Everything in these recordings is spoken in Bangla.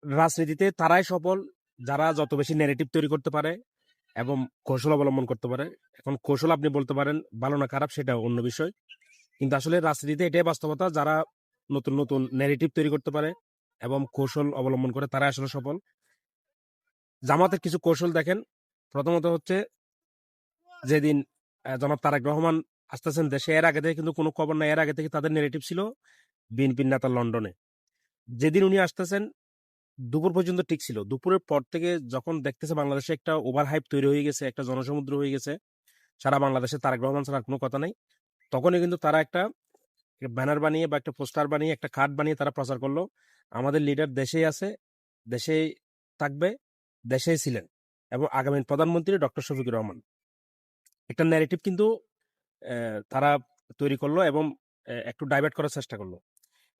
রাজনীতিতে তারাই সফল যারা যত বেশি ন্যারেটিভ তৈরি করতে পারে এবং কৌশল অবলম্বন করতে পারে। এখন কৌশল আপনি বলতে পারেন ভালো না খারাপ, সেটা অন্য বিষয়, কিন্তু আসলে রাজনীতিতে এটাই বাস্তবতা, যারা নতুন নতুন ন্যারেটিভ তৈরি করতে পারে এবং কৌশল অবলম্বন করে তারা আসলে সফল। জামাতের কিছু কৌশল দেখেন। প্রথমত হচ্ছে, যেদিন জনাব তারেক রহমান আসতেছেন দেশে, এর আগে থেকে কিন্তু কোনো খবর নাই, এর আগে থেকে তাদের নেগেটিভ ছিল বিএনপির নেতা লন্ডনে। যেদিন উনি আসতেছেন দুপুর পর্যন্ত ঠিক ছিল, দুপুরের পর থেকে যখন দেখতেছে বাংলাদেশে একটা ওভার হাইপ তৈরি হয়ে গেছে, একটা জনসমুদ্র হয়ে গেছে, সারা বাংলাদেশে তারেক রহমান ছাড়া আর কোনো কথা নাই, তখনই কিন্তু তারা একটা ব্যানার বানিয়ে বা একটা পোস্টার বানিয়ে একটা কার্ড বানিয়ে তারা প্রচার করলো, আমাদের লিডার দেশেই আছে, দেশেই থাকবে, দেশেই ছিলেন, এবং আগামী প্রধানমন্ত্রী ডক্টর শফিকুর রহমান। একটা ন্যারেটিভ কিন্তু তারা তৈরি করলো এবং একটু ডাইভার্ট করার চেষ্টা করলো।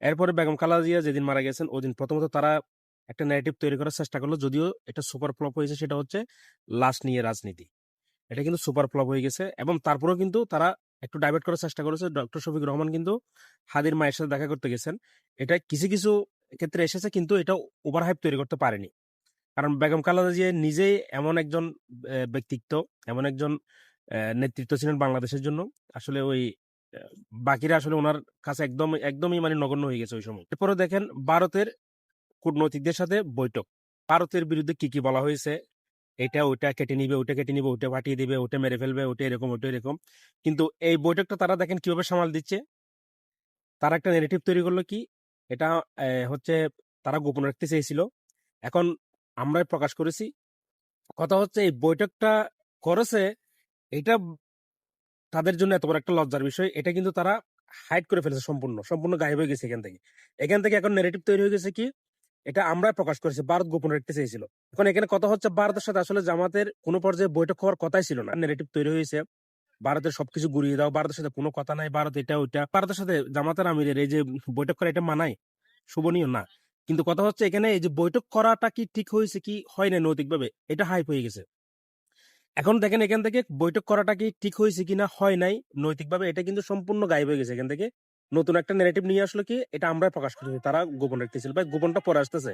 এরপরে বেগম খালেদা জিয়া যেদিন মারা গেছেন ওদিন প্রথমত তারা একটা ন্যারেটিভ তৈরি করার চেষ্টা করলো, যদিও এটা সুপার ফ্লপ হয়েছে, সেটা হচ্ছে লাশ নিয়ে রাজনীতি। এটা কিন্তু সুপার ফ্লপ হয়ে গেছে, এবং তারপরেও কিন্তু তারা একটু ডাইভার্ট করার চেষ্টা করেছে। ডক্টর শফিক রহমান কিন্তু হাদির মায়ের সাথে দেখা করতে গেছেন, এটা কিছু কিছু ক্ষেত্রে এসেছে, কিন্তু এটা ওভার হাইপ তৈরি করতে পারেনি। কারণ বেগম খালেদা জিয়া নিজেই এমন একজন ব্যক্তিত্ব, এমন একজন নেতৃত্ব ছিলেন বাংলাদেশের জন্য, আসলে ওই আহ, বাকিরা আসলে ওনার কাছে একদমই মানে নগণ্য হয়ে গেছে ওই সময়। এরপরে দেখেন ভারতের কূটনৈতিকদের সাথে বৈঠক, ভারতের বিরুদ্ধে কি কি বলা হয়েছে, এটা ওইটা কেটে নিবে, ওইটা কেটে নিবে, ওইটা পাঠিয়ে দিবে, ওইটা মেরে ফেলবে, ওইটা এরকম, ওইটা এরকম। কিন্তু এই বৈঠকটা তারা দেখেন কিভাবে সামাল দিচ্ছে। তারা একটা নেগেটিভ তৈরি করলো কি, এটা হচ্ছে তারা গোপন রাখতে চেয়েছিল, এখন আমরাই প্রকাশ করেছি। কথা হচ্ছে এই বৈঠকটা করেছে, এটা তাদের জন্য এত বড় একটা লজ্জার বিষয়, এটা কিন্তু তারা হাইড করে ফেলেছে, সম্পূর্ণ সম্পূর্ণ গায়েব হয়ে গেছে এখান থেকে। এখান থেকে এখন নেগেটিভ তৈরি হয়ে গেছে কি, এটা আমরা প্রকাশ করেছি, ভারত গোপন রাখতে চেয়েছিল। এখন এখানে কথা হচ্ছে ভারতের সাথে আসলে জামাতের কোনো পর্যায়ে বৈঠক হওয়ার কথাই ছিল না, নেগেটিভ তৈরি হয়েছে ভারতের সবকিছু গুড়িয়ে দাও, ভারতের সাথে কোনো কথা নাই, ভারত এটা ওইটা, ভারতের সাথে জামাতের আমিরের এই যে বৈঠক করা এটা মানায়, শোভনীয় না। কিন্তু কথা হচ্ছে এখানে এই যে বৈঠক করাটা কি ঠিক হয়েছে কি হয় না নৈতিকভাবে, এটা হাইপ হয়ে গেছে। এখন দেখেন এখান থেকে বৈঠক করাটা কি ঠিক হয়েছে কিনা হয় নাই নৈতিকভাবে, এটা কিন্তু সম্পূর্ণ গায়েব হয়ে গেছে। এখান থেকে নতুন একটা নেগেটিভ নিয়ে আসলো কি, এটা আমরা প্রকাশ করেছি, তারা গোপন রাখতেছিল, ভাই গোপনটা পরে আসতেছে,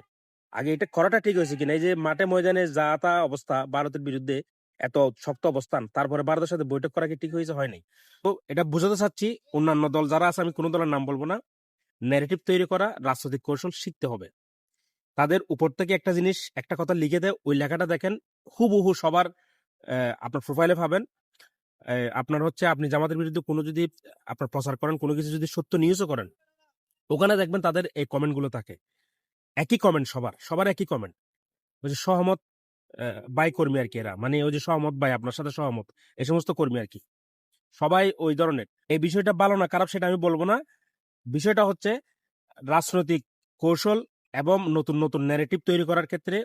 আগে এটা করাটা ঠিক হয়েছে কিনা। এই যে মাঠে ময়দানে যা তা অবস্থা, ভারতের বিরুদ্ধে এত শক্ত অবস্থান, তারপরে ভারতের সাথে বৈঠক করা কি ঠিক হয়েছে, হয় নাই। তো এটা বুঝাতে চাচ্ছি, অন্যান্য দল যারা আছে, আমি কোনো দলের নাম বলবো না, নেগেটিভ তৈরি করা রাজনৈতিক কৌশল শিখতে হবে। তাদের উপর থেকে একটা জিনিস, একটা কথা লিখে দেয়, ওই লেখাটা দেখেন হুবহু সবার আপনার প্রোফাইলে পাবেন। আপনার হচ্ছে আপনি জামাতের বিরুদ্ধে কোনো যদি আপনার প্রচার করেন, কোনো কিছু যদি সত্য নিউজও করেন, ওখানে দেখবেন তাদের এই কমেন্ট গুলো থাকে, একই কমেন্ট, সবার সবার একই কমেন্ট, ওই যে সহমত বাই কর্মী আর কি, এরা মানে ওই যে সহমত বাই, আপনার সাথে সহমত, এই সমস্ত কর্মী আর কি, সবাই ওই ধরনের। এই বিষয়টা ভালো না খারাপ সেটা আমি বলবো না, বিষয়টা হচ্ছে রাজনৈতিক কৌশল এবং নতুন নতুন ন্যারেটিভ তৈরি করার ক্ষেত্রে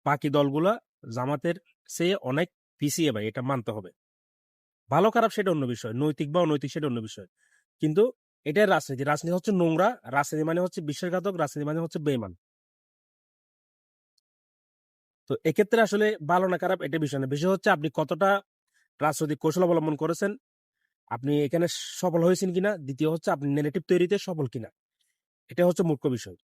বাকি দলগুলা জামাতের চেয়ে অনেক পিছিয়ে, ভাই এটা মানতে হবে। ভালো খারাপ সেটা অন্য বিষয়, নৈতিক বা অনৈতিক সেটা অন্য বিষয়, কিন্তু এটাই রাজনীতি। রাজনীতি হচ্ছে নোংরা, রাজনীতি মানে হচ্ছে বিশ্বাসঘাতক, রাজনীতি মানে হচ্ছে বেইমান। তো এক্ষেত্রে আসলে ভালো না খারাপ এটা বিষয় না, বিষয় হচ্ছে আপনি কতটা রাজনৈতিক কৌশল অবলম্বন করেছেন, আপনি এখানে সফল হয়েছেন কিনা, দ্বিতীয় হচ্ছে আপনি নেগেটিভ তৈরিতে সফল কিনা, এটা হচ্ছে মুখ্য বিষয়।